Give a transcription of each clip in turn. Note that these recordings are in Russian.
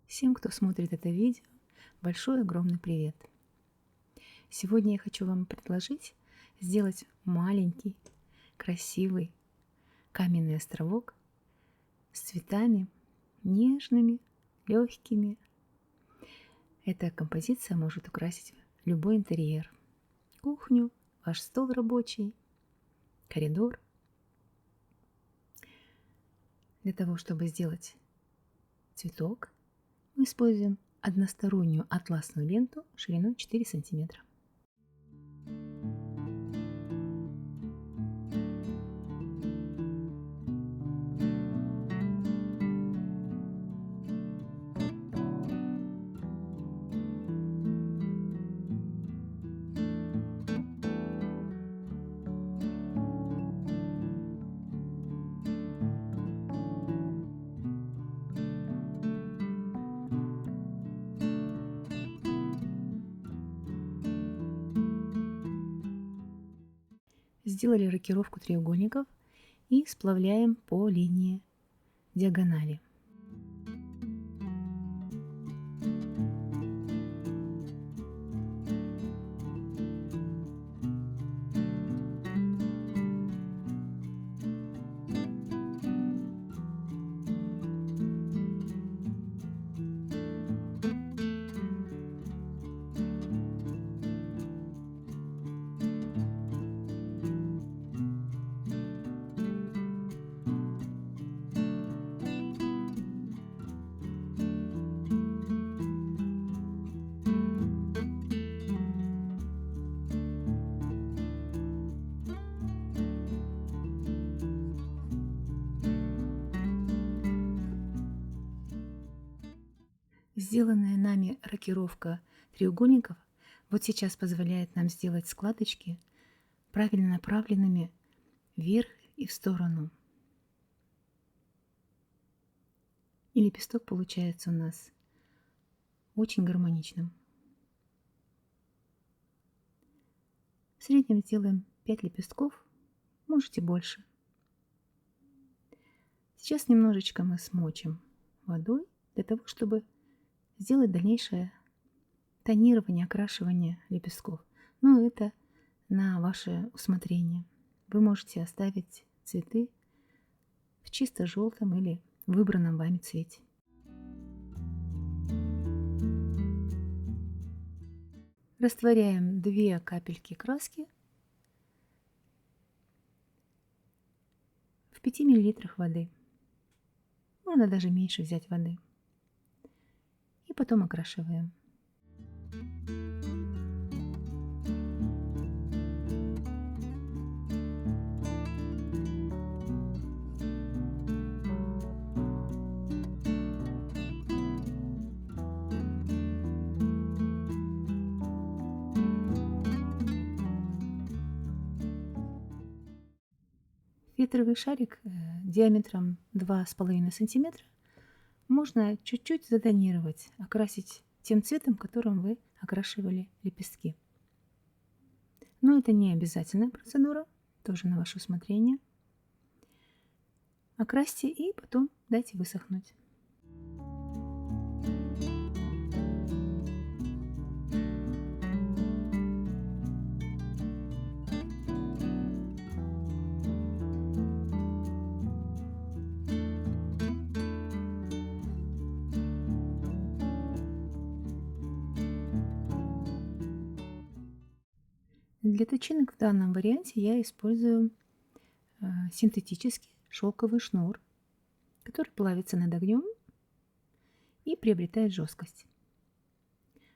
Всем, кто смотрит это видео, большой огромный привет! Сегодня я хочу вам предложить сделать маленький, красивый каменный островок с цветами нежными, легкими. Эта композиция может украсить любой интерьер: кухню, ваш стол рабочий, коридор. Для того, чтобы сделать цветок, мы используем одностороннюю атласную ленту шириной 4 сантиметра. Сделали рокировку треугольников и сплавляем по линии диагонали. Сделанная нами рокировка треугольников вот сейчас позволяет нам сделать складочки правильно направленными вверх и в сторону. И лепесток получается у нас очень гармоничным. В среднем сделаем 5 лепестков, можете больше. Сейчас немножечко мы смочим водой для того, чтобы сделать дальнейшее тонирование, окрашивание лепестков. Но это на ваше усмотрение. Вы можете оставить цветы в чисто желтом или выбранном вами цвете. Растворяем 2 капельки краски в 5 мл воды. Можно даже меньше взять воды. И потом окрашиваем. Фетровый шарик диаметром 2,5 сантиметра можно чуть-чуть затонировать, окрасить тем цветом, которым вы окрашивали лепестки. Но это не обязательная процедура, тоже на ваше усмотрение. Окрасьте и потом дайте высохнуть. Для тычинок в данном варианте я использую синтетический шелковый шнур, который плавится над огнем и приобретает жесткость.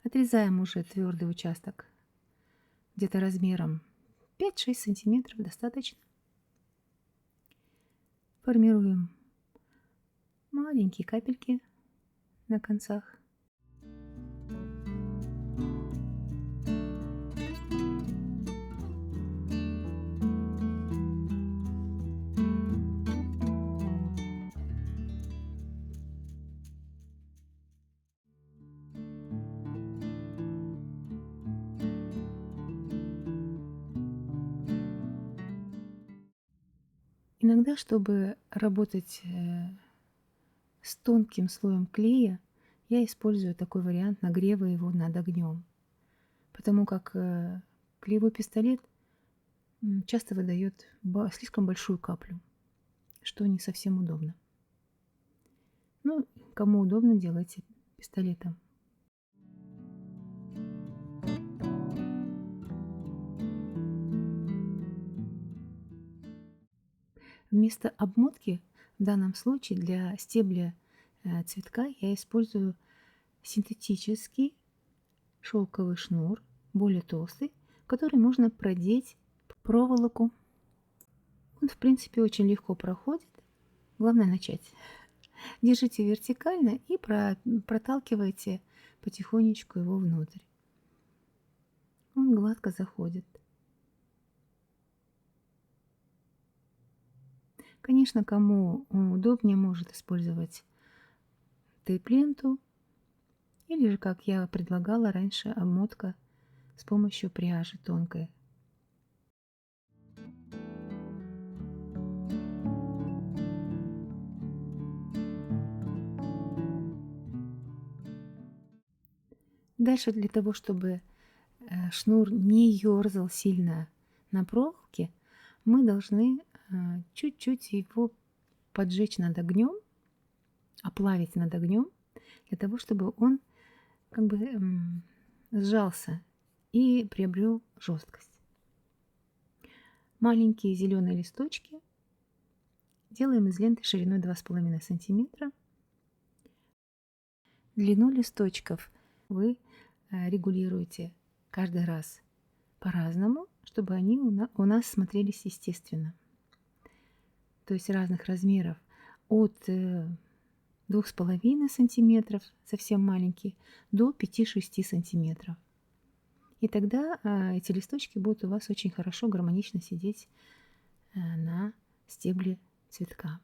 Отрезаем уже твердый участок где-то размером 5-6 сантиметров, достаточно. Формируем маленькие капельки на концах. Иногда, чтобы работать с тонким слоем клея, я использую такой вариант нагрева его над огнем, потому как клеевой пистолет часто выдает слишком большую каплю, что не совсем удобно. Ну, кому удобно, делайте пистолетом. Вместо обмотки в данном случае для стебля цветка я использую синтетический шелковый шнур, более толстый, который можно продеть в проволоку. Он, в принципе, очень легко проходит. Главное начать. Держите вертикально и проталкивайте потихонечку его внутрь. Он гладко заходит. Конечно, кому удобнее, может использовать тейп-ленту или же, как я предлагала раньше, обмотка с помощью пряжи тонкой. Дальше для того, чтобы шнур не ерзал сильно на проволоке, мы должны чуть-чуть его поджечь над огнем, оплавить над огнем, для того, чтобы он как бы сжался и приобрел жесткость. Маленькие зеленые листочки делаем из ленты шириной 2,5 сантиметра. Длину листочков вы регулируете каждый раз по-разному, чтобы они у нас смотрелись естественно. То есть разных размеров от 2,5 сантиметров, совсем маленькие, до 5-6 сантиметров. И тогда эти листочки будут у вас очень хорошо, гармонично сидеть на стебле цветка.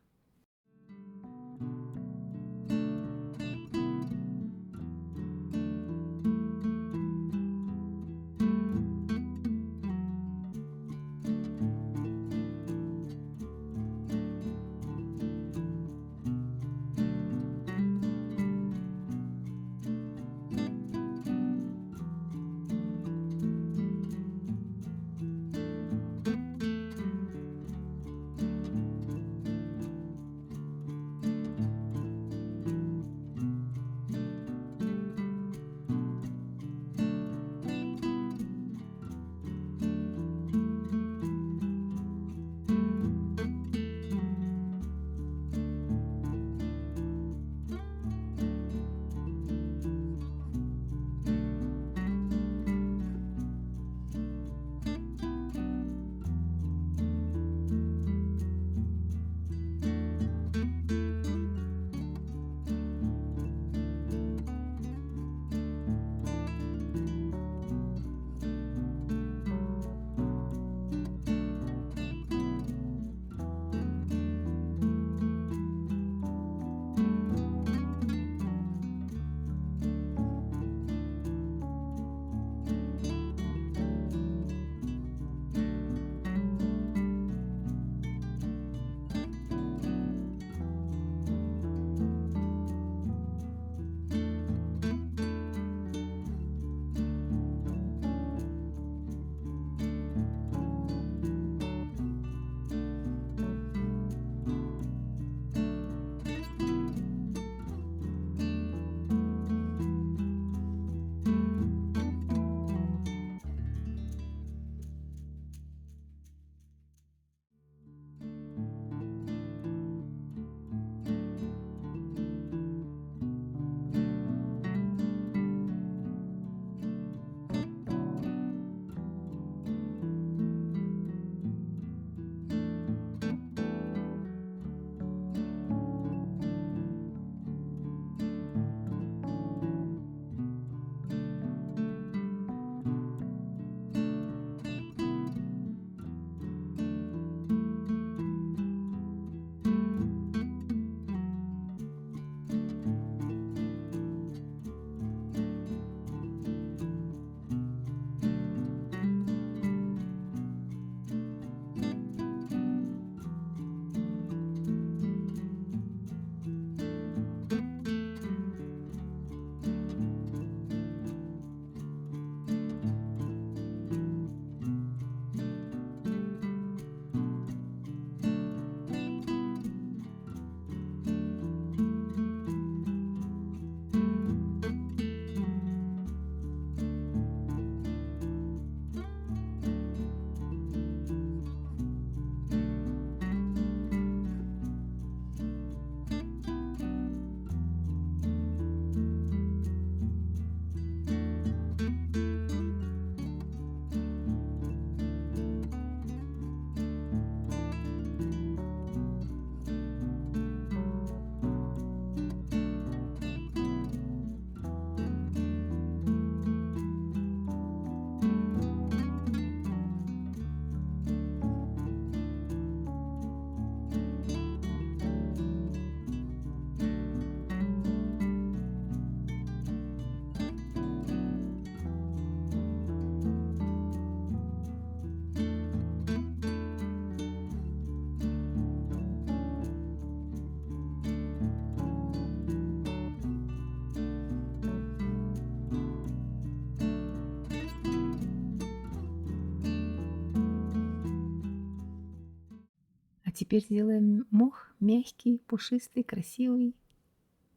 теперь сделаем мох мягкий, пушистый, красивый.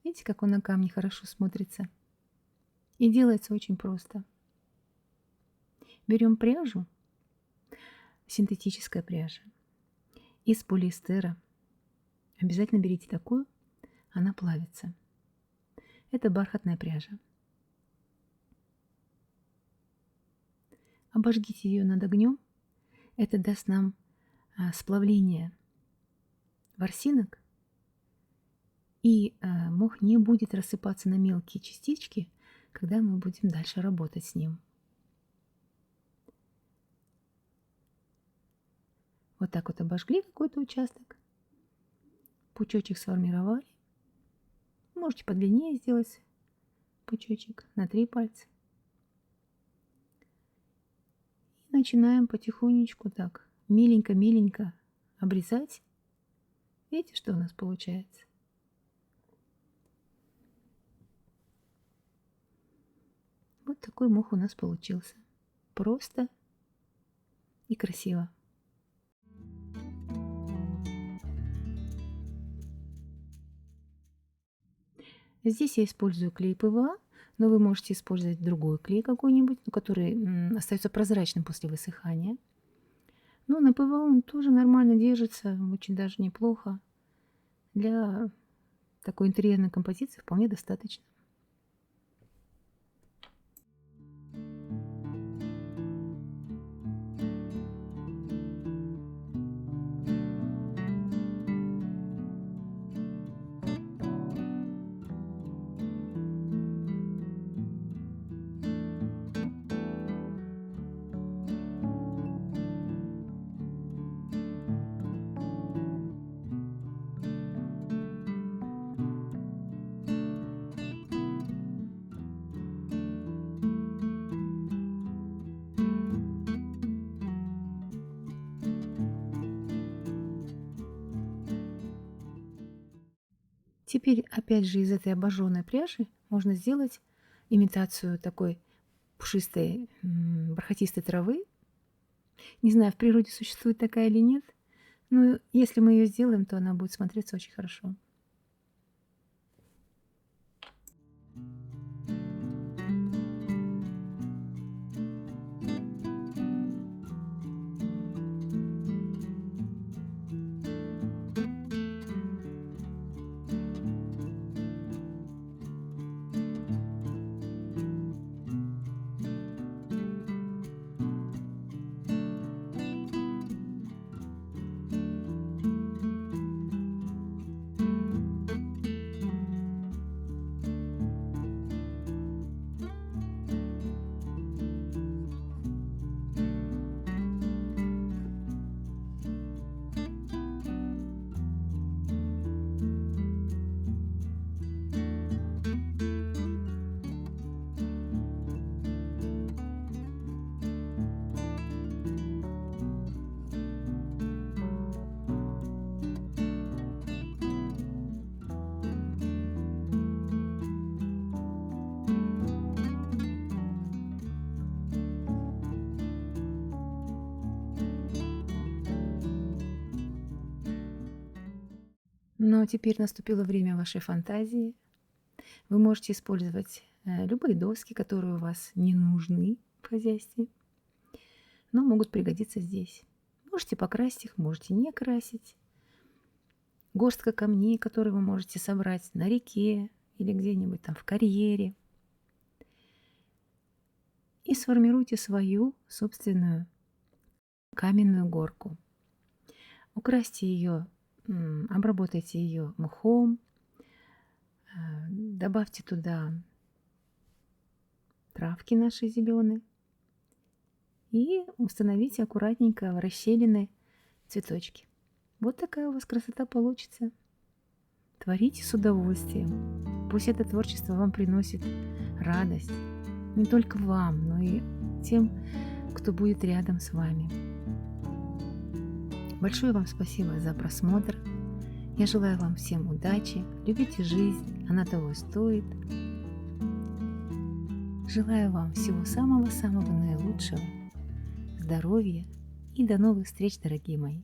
Видите, как он на камне хорошо смотрится? И делается очень просто. Берем пряжу, синтетическая пряжа, из полиэстера. Обязательно берите такую, она плавится. Это бархатная пряжа. Обожгите ее над огнем. Это даст нам сплавление ворсинок, и мох не будет рассыпаться на мелкие частички, когда мы будем дальше работать с ним. Вот так вот обожгли какой-то участок, пучочек сформировали. Можете подлиннее сделать пучочек на 3 пальца. И начинаем потихонечку так, миленько-миленько обрезать. Видите, что у нас получается? Вот такой мох у нас получился. Просто и красиво. Здесь я использую клей ПВА, но вы можете использовать другой клей какой-нибудь, который остается прозрачным после высыхания. Но на ПВА он тоже нормально держится, очень даже неплохо. Для такой интерьерной композиции вполне достаточно. Теперь, опять же, из этой обожженной пряжи можно сделать имитацию такой пушистой бархатистой травы. Не знаю, в природе существует такая или нет, но если мы ее сделаем, то она будет смотреться очень хорошо. Но теперь наступило время вашей фантазии. Вы можете использовать любые доски, которые у вас не нужны в хозяйстве, но могут пригодиться здесь. Можете покрасить их, можете не красить. Горстка камней, которые вы можете собрать на реке или где-нибудь там в карьере. И сформируйте свою собственную каменную горку. Украсьте ее, обработайте ее мхом, добавьте туда травки наши зеленые и установите аккуратненько в расщелины цветочки. Вот такая у вас красота получится. Творите с удовольствием. Пусть это творчество вам приносит радость. Не только вам, но и тем, кто будет рядом с вами. Большое вам спасибо за просмотр. Я желаю вам всем удачи. Любите жизнь, она того стоит. Желаю вам всего самого-самого наилучшего, здоровья и до новых встреч, дорогие мои.